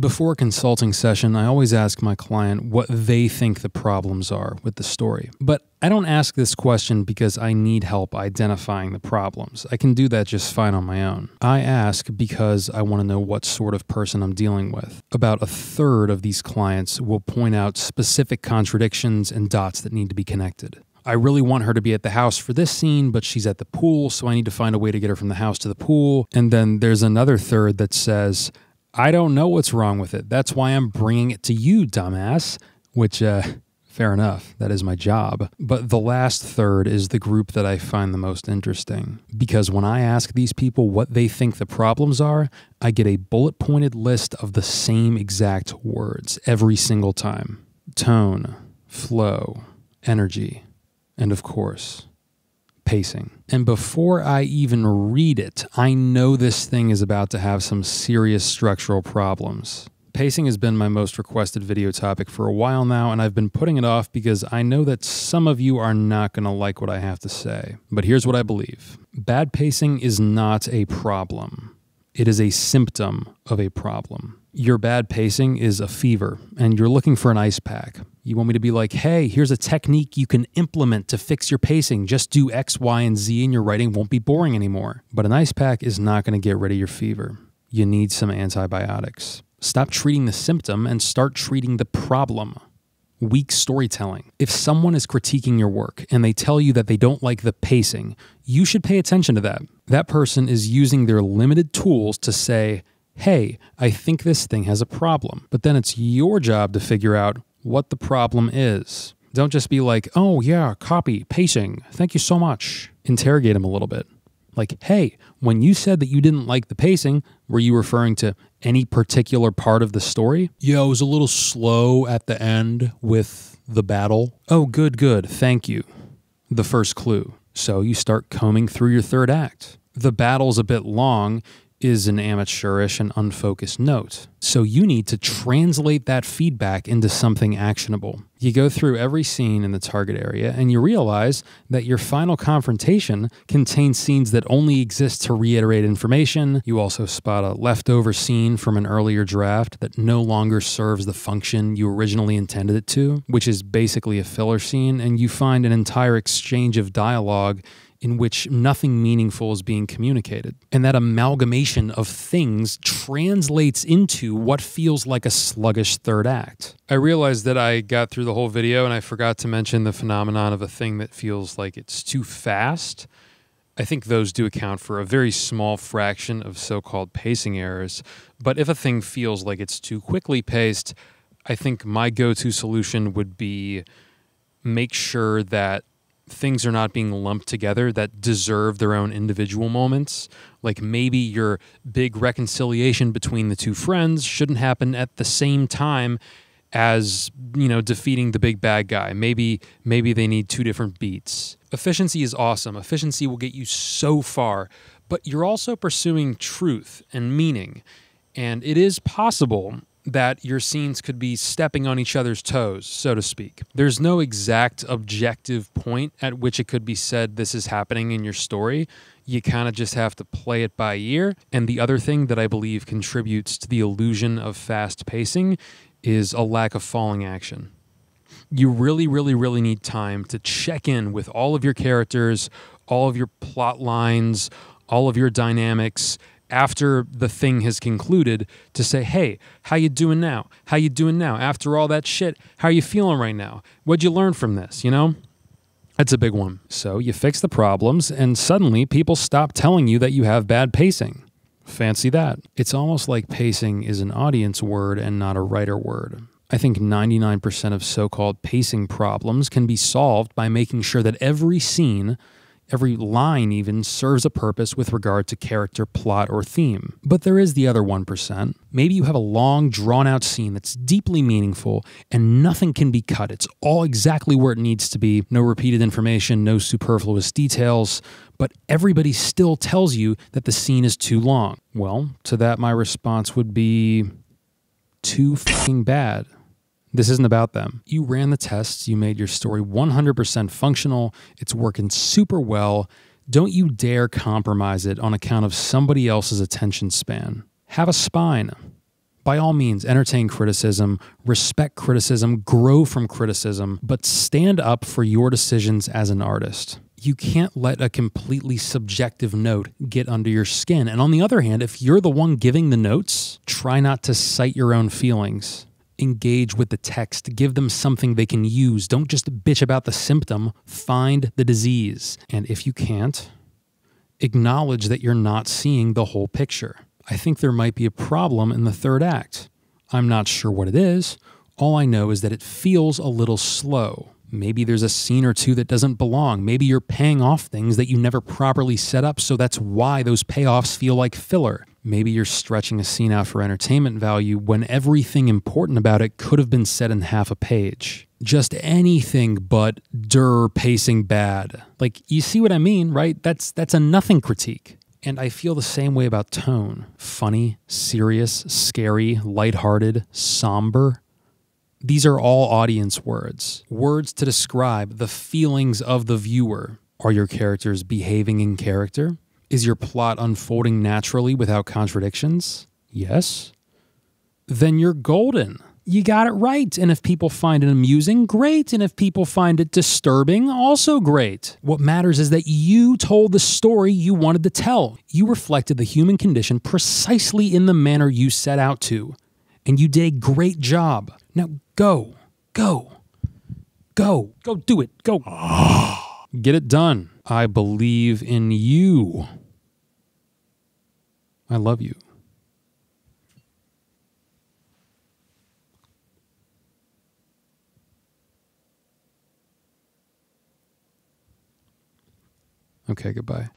Before a consulting session, I always ask my client what they think the problems are with the story. But I don't ask this question because I need help identifying the problems. I can do that just fine on my own. I ask because I want to know what sort of person I'm dealing with. About a third of these clients will point out specific contradictions and dots that need to be connected. I really want her to be at the house for this scene, but she's at the pool, so I need to find a way to get her from the house to the pool. And then there's another third that says, I don't know what's wrong with it. That's why I'm bringing it to you, dumbass. Which, fair enough. That is my job. But the last third is the group that I find the most interesting. Because when I ask these people what they think the problems are, I get a bullet-pointed list of the same exact words every single time. Tone, flow, energy, and of course, pacing. And before I even read it, I know this thing is about to have some serious structural problems. Pacing has been my most requested video topic for a while now, and I've been putting it off because I know that some of you are not going to like what I have to say. But here's what I believe. Bad pacing is not a problem. It is a symptom of a problem. Your bad pacing is a fever, and you're looking for an ice pack. You want me to be like, hey, here's a technique you can implement to fix your pacing. Just do X, Y, and Z and your writing won't be boring anymore. But an ice pack is not going to get rid of your fever. You need some antibiotics. Stop treating the symptom and start treating the problem. Weak storytelling. If someone is critiquing your work and they tell you that they don't like the pacing, you should pay attention to that. That person is using their limited tools to say, hey, I think this thing has a problem. But then it's your job to figure out what the problem is. Don't just be like, oh yeah, copy, pacing, thank you so much. Interrogate them a little bit. Like, hey, when you said that you didn't like the pacing, were you referring to any particular part of the story? Yeah, it was a little slow at the end with the battle. Oh, good, thank you. The first clue. So you start combing through your third act. The battle's a bit long is an amateurish and unfocused note. So you need to translate that feedback into something actionable. You go through every scene in the target area and you realize that your final confrontation contains scenes that only exist to reiterate information. You also spot a leftover scene from an earlier draft that no longer serves the function you originally intended it to, which is basically a filler scene, and you find an entire exchange of dialogue in which nothing meaningful is being communicated. And that amalgamation of things translates into what feels like a sluggish third act. I realized that I got through the whole video and I forgot to mention the phenomenon of a thing that feels like it's too fast. I think those do account for a very small fraction of so-called pacing errors. But if a thing feels like it's too quickly paced, I think my go-to solution would be make sure that things are not being lumped together that deserve their own individual moments. Like maybe your big reconciliation between the two friends shouldn't happen at the same time as, defeating the big bad guy. Maybe they need two different beats. Efficiency is awesome. Efficiency will get you so far, but you're also pursuing truth and meaning. And it is possible that your scenes could be stepping on each other's toes, so to speak. There's no exact objective point at which it could be said this is happening in your story. You kind of just have to play it by ear. And the other thing that I believe contributes to the illusion of fast pacing is a lack of falling action. You really, really, really need time to check in with all of your characters, all of your plot lines, all of your dynamics, after the thing has concluded, to say, hey, how you doing now? How you doing now? After all that shit, how are you feeling right now? What'd you learn from this, That's a big one. So you fix the problems, and suddenly people stop telling you that you have bad pacing. Fancy that. It's almost like pacing is an audience word and not a writer word. I think 99% of so-called pacing problems can be solved by making sure that every scene, every line even, serves a purpose with regard to character, plot, or theme. But there is the other 1%. Maybe you have a long, drawn-out scene that's deeply meaningful and nothing can be cut. It's all exactly where it needs to be. No repeated information, no superfluous details. But everybody still tells you that the scene is too long. Well, to that my response would be too fucking bad. This isn't about them. You ran the tests, you made your story 100% functional, it's working super well. Don't you dare compromise it on account of somebody else's attention span. Have a spine. By all means, entertain criticism, respect criticism, grow from criticism, but stand up for your decisions as an artist. You can't let a completely subjective note get under your skin. And on the other hand, if you're the one giving the notes, try not to cite your own feelings. Engage with the text. Give them something they can use. Don't just bitch about the symptom. Find the disease. And if you can't, acknowledge that you're not seeing the whole picture. I think there might be a problem in the third act. I'm not sure what it is. All I know is that it feels a little slow. Maybe there's a scene or two that doesn't belong. Maybe you're paying off things that you never properly set up, so that's why those payoffs feel like filler. Maybe you're stretching a scene out for entertainment value when everything important about it could have been said in half a page. Just anything but pacing bad. Like, you see what I mean, right? That's a nothing critique. And I feel the same way about tone. Funny, serious, scary, lighthearted, somber. These are all audience words. Words to describe the feelings of the viewer. Are your characters behaving in character? Is your plot unfolding naturally without contradictions? Yes. Then you're golden. You got it right. And if people find it amusing, great. And if people find it disturbing, also great. What matters is that you told the story you wanted to tell. You reflected the human condition precisely in the manner you set out to. And you did a great job. Now go do it, go. Get it done. I believe in you. I love you. Okay, goodbye.